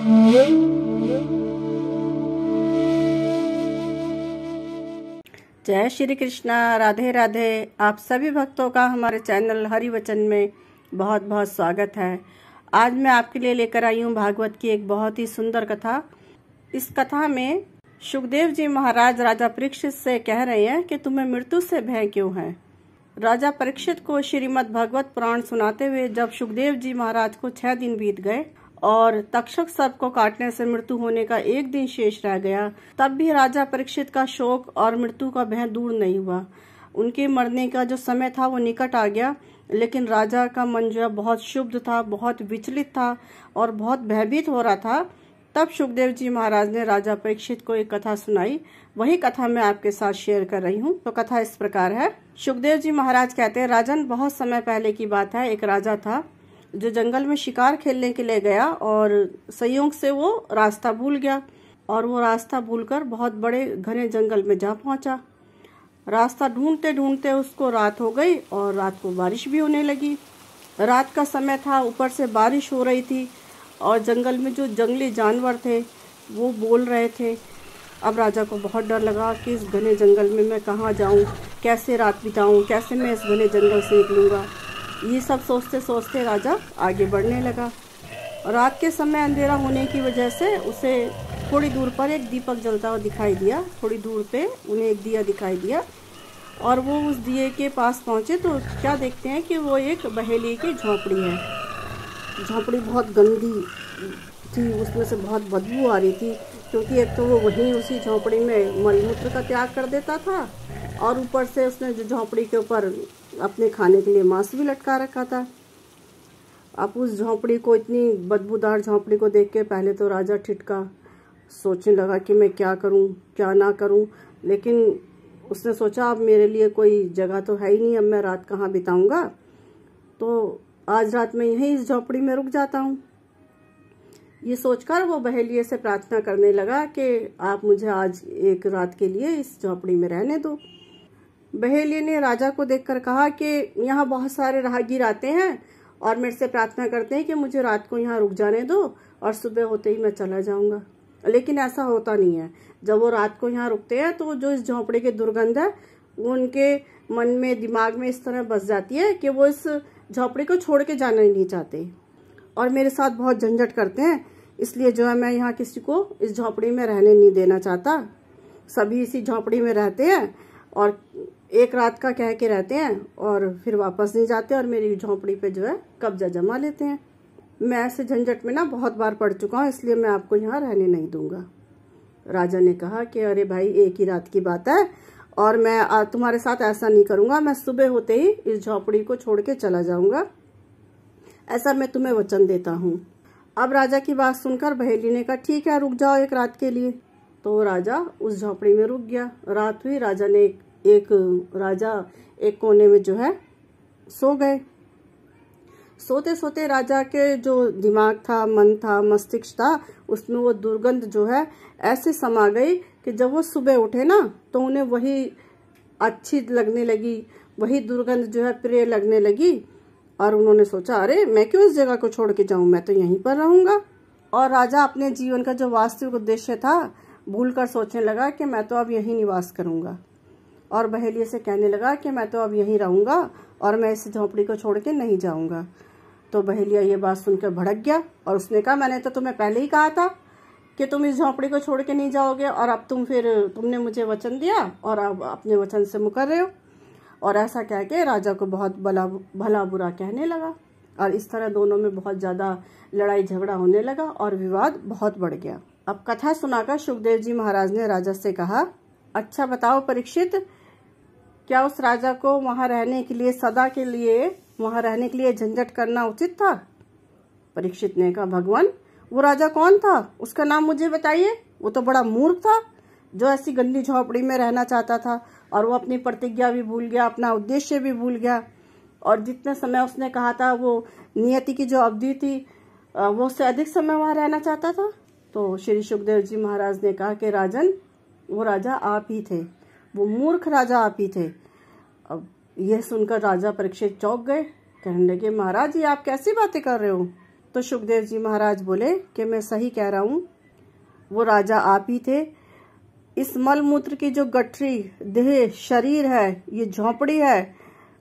जय श्री कृष्णा, राधे राधे। आप सभी भक्तों का हमारे चैनल हरिवचन में बहुत बहुत स्वागत है। आज मैं आपके लिए लेकर आई हूँ भागवत की एक बहुत ही सुंदर कथा। इस कथा में सुखदेव जी महाराज राजा परीक्षित से कह रहे हैं कि तुम्हें मृत्यु से भय क्यों है। राजा परीक्षित को श्रीमद् भागवत पुराण सुनाते हुए जब सुखदेव जी महाराज को 6 दिन बीत गए और तक्षक सर्प को काटने से मृत्यु होने का 1 दिन शेष रह गया, तब भी राजा परीक्षित का शोक और मृत्यु का भय दूर नहीं हुआ। उनके मरने का जो समय था वो निकट आ गया, लेकिन राजा का मन जो है बहुत शुभ था, बहुत विचलित था और बहुत भयभीत हो रहा था। तब सुखदेव जी महाराज ने राजा परीक्षित को एक कथा सुनाई। वही कथा मैं आपके साथ शेयर कर रही हूँ। तो कथा इस प्रकार है। सुखदेव जी महाराज कहते हैं, राजन, बहुत समय पहले की बात है। एक राजा था जो जंगल में शिकार खेलने के लिए गया और संयोग से वो रास्ता भूल गया और वो रास्ता भूलकर बहुत बड़े घने जंगल में जा पहुंचा। रास्ता ढूंढते ढूंढते उसको रात हो गई और रात को बारिश भी होने लगी। रात का समय था, ऊपर से बारिश हो रही थी और जंगल में जो जंगली जानवर थे वो बोल रहे थे। अब राजा को बहुत डर लगा कि इस घने जंगल में मैं कहाँ जाऊँ, कैसे रात बिताऊँ, कैसे मैं इस घने जंगल से निकलूँगा। ये सब सोचते सोचते राजा आगे बढ़ने लगा। रात के समय अंधेरा होने की वजह से उसे थोड़ी दूर पर एक दीपक जलता हुआ दिखाई दिया। थोड़ी दूर पे उन्हें एक दिया दिखाई दिया और वो उस दिए के पास पहुँचे तो क्या देखते हैं कि वो एक बहेली की झोंपड़ी है। झोंपड़ी बहुत गंदी थी, उसमें से बहुत बदबू आ रही थी, क्योंकि एक तो वो वहीं उसी झोंपड़ी में मलमूत्र का त्याग कर देता था और ऊपर से उसने जो झोंपड़ी के ऊपर अपने खाने के लिए मांस भी लटका रखा था। अब उस झोंपड़ी को, इतनी बदबूदार झोंपड़ी को देख के पहले तो राजा ठिठका, सोचने लगा कि मैं क्या करूं, क्या ना करूं। लेकिन उसने सोचा अब मेरे लिए कोई जगह तो है ही नहीं, अब मैं रात कहाँ बिताऊंगा, तो आज रात में यहीं इस झोंपड़ी में रुक जाता हूँ। ये सोचकर वो बहेलिये से प्रार्थना करने लगा कि आप मुझे आज एक रात के लिए इस झोंपड़ी में रहने दो। बहेलिये ने राजा को देखकर कहा कि यहाँ बहुत सारे राहगीर आते हैं और मेरे से प्रार्थना करते हैं कि मुझे रात को यहाँ रुक जाने दो और सुबह होते ही मैं चला जाऊंगा। लेकिन ऐसा होता नहीं है। जब वो रात को यहाँ रुकते हैं तो जो इस झोंपड़ी की दुर्गंध है वो उनके मन में, दिमाग में इस तरह बस जाती है कि वो इस झोंपड़ी को छोड़ के जाना ही नहीं चाहते और मेरे साथ बहुत झंझट करते हैं। इसलिए जो है मैं यहाँ किसी को इस झोंपड़ी में रहने नहीं देना चाहता। सभी इसी झोंपड़ी में रहते हैं और एक रात का कह के रहते हैं और फिर वापस नहीं जाते और मेरी झोंपड़ी पे जो है कब्जा जमा लेते हैं। मैं ऐसे झंझट में ना बहुत बार पड़ चुका हूँ, इसलिए मैं आपको यहाँ रहने नहीं दूंगा। राजा ने कहा कि अरे भाई, एक ही रात की बात है और मैं तुम्हारे साथ ऐसा नहीं करूँगा। मैं सुबह होते ही इस झोंपड़ी को छोड़ के चला जाऊँगा, ऐसा मैं तुम्हें वचन देता हूँ। अब राजा की बात सुनकर बहेली ने कहा, ठीक है, रुक जाओ एक रात के लिए। तो राजा उस झोंपड़ी में रुक गया। रात हुई, राजा एक कोने में जो है सो गए। सोते सोते राजा के जो दिमाग था, मन था, मस्तिष्क था, उसमें वो दुर्गंध जो है ऐसे समा गई कि जब वो सुबह उठे ना तो उन्हें वही अच्छी लगने लगी, वही दुर्गंध जो है प्रिय लगने लगी। और उन्होंने सोचा, अरे मैं क्यों इस जगह को छोड़ के जाऊं, मैं तो यहीं पर रहूंगा। और राजा अपने जीवन का जो वास्तविक उद्देश्य था भूलकर सोचने लगा कि मैं तो अब यहीं निवास करूंगा। और बहेलिये से कहने लगा कि मैं तो अब यहीं रहूंगा और मैं इस झोंपड़ी को छोड़ के नहीं जाऊंगा। तो बहेलिया ये बात सुनकर भड़क गया और उसने कहा, मैंने तो तुम्हें पहले ही कहा था कि तुम इस झोंपड़ी को छोड़ के नहीं जाओगे और अब तुमने मुझे वचन दिया और अब अपने वचन से मुकर रहे हो। और ऐसा कह के राजा को बहुत भला बुरा कहने लगा और इस तरह दोनों में बहुत ज़्यादा लड़ाई झगड़ा होने लगा और विवाद बहुत बढ़ गया। अब कथा सुनाकर सुखदेव जी महाराज ने राजा से कहा, अच्छा बताओ परीक्षित, क्या उस राजा को वहां रहने के लिए, सदा के लिए वहां रहने के लिए झंझट करना उचित था? परीक्षित ने कहा, भगवान, वो राजा कौन था, उसका नाम मुझे बताइए। वो तो बड़ा मूर्ख था जो ऐसी गंदी झोंपड़ी में रहना चाहता था और वो अपनी प्रतिज्ञा भी भूल गया, अपना उद्देश्य भी भूल गया और जितने समय उसने कहा था वो नियति की जो अवधि थी वो उससे अधिक समय वहां रहना चाहता था। तो श्री सुखदेव जी महाराज ने कहा कि राजन, वो राजा आप ही थे, वो मूर्ख राजा आप ही थे। अब यह सुनकर राजा परीक्षित चौंक गए, कहने लगे, महाराज ये आप कैसी बातें कर रहे हो, तो सुखदेव जी महाराज बोले कि मैं सही कह रहा हूँ, वो राजा आप ही थे। इस मल मूत्र की जो गठरी देह शरीर है, ये झोंपड़ी है,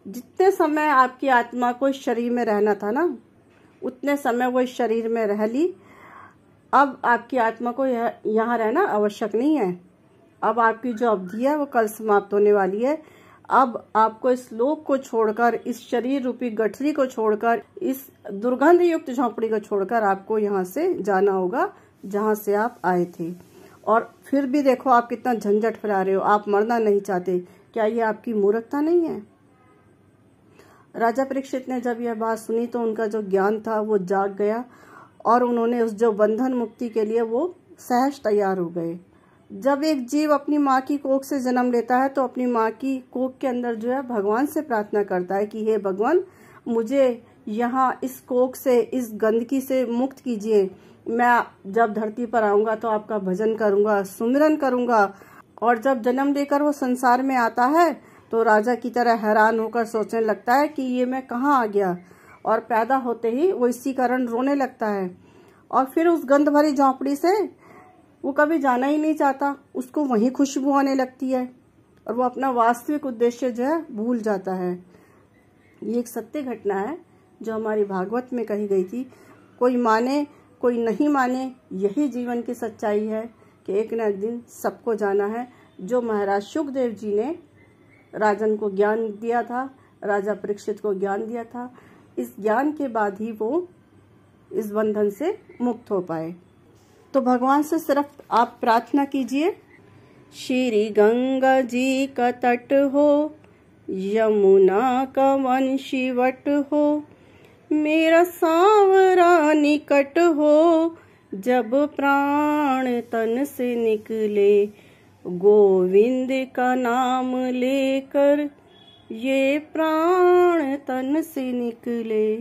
जितने समय आपकी आत्मा को इस शरीर में रहना था ना, उतने समय वो इस शरीर में रह ली। अब आपकी आत्मा को यहाँ रहना आवश्यक नहीं है। अब आपकी जो अवधि है वो कल समाप्त होने वाली है। अब आपको इस लोक को छोड़कर, इस शरीर रूपी गठरी को छोड़कर, इस दुर्गंध युक्त झोंपड़ी को छोड़कर आपको यहाँ से जाना होगा जहाँ से आप आए थे। और फिर भी देखो आप कितना झंझट फैला रहे हो, आप मरना नहीं चाहते। क्या ये आपकी मूर्खता नहीं है? राजा परीक्षित ने जब यह बात सुनी तो उनका जो ज्ञान था वो जाग गया और उन्होंने उस जो बंधन मुक्ति के लिए वो सहज तैयार हो गए। जब एक जीव अपनी माँ की कोख से जन्म लेता है तो अपनी माँ की कोख के अंदर जो है भगवान से प्रार्थना करता है कि हे भगवान, मुझे यहाँ इस कोख से, इस गंदगी से मुक्त कीजिए। मैं जब धरती पर आऊँगा तो आपका भजन करूँगा, सुमिरन करूँगा। और जब जन्म लेकर वो संसार में आता है तो राजा की तरह हैरान होकर सोचने लगता है कि ये मैं कहाँ आ गया। और पैदा होते ही वो इसी कारण रोने लगता है और फिर उस गंध भरी झोंपड़ी से वो कभी जाना ही नहीं चाहता। उसको वहीं खुशबू आने लगती है और वो अपना वास्तविक उद्देश्य जो है भूल जाता है। ये एक सत्य घटना है जो हमारी भागवत में कही गई थी। कोई माने कोई नहीं माने, यही जीवन की सच्चाई है कि एक न एक दिन सबको जाना है। जो महाराज सुखदेव जी ने राजन को ज्ञान दिया था, राजा परीक्षित को ज्ञान दिया था, इस ज्ञान के बाद ही वो इस बंधन से मुक्त हो पाए। तो भगवान से सिर्फ आप प्रार्थना कीजिए, श्री गंगा जी का तट हो, यमुना का वंशीवट हो, मेरा सांवरा निकट हो, जब प्राण तन से निकले, गोविंद का नाम लेकर ये प्राण तन से निकले।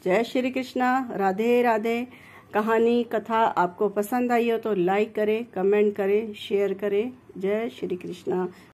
जय श्री कृष्णा, राधे राधे। कहानी कथा आपको पसंद आई हो तो लाइक करें, कमेंट करें, शेयर करें। जय श्री कृष्णा।